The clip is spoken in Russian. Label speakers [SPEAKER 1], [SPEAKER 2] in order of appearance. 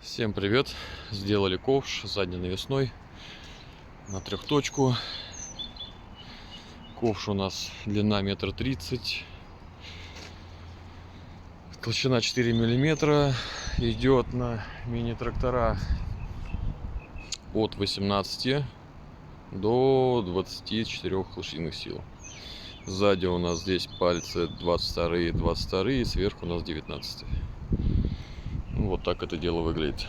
[SPEAKER 1] Всем привет! Сделали ковш задненавесной на трехточку. Ковш у нас длина 1,30 м, толщина 4 мм. Идет на мини-трактора от 18 до 24 лошадиных сил. Сзади у нас здесь пальцы 22, сверху у нас 19. Вот так это дело выглядит.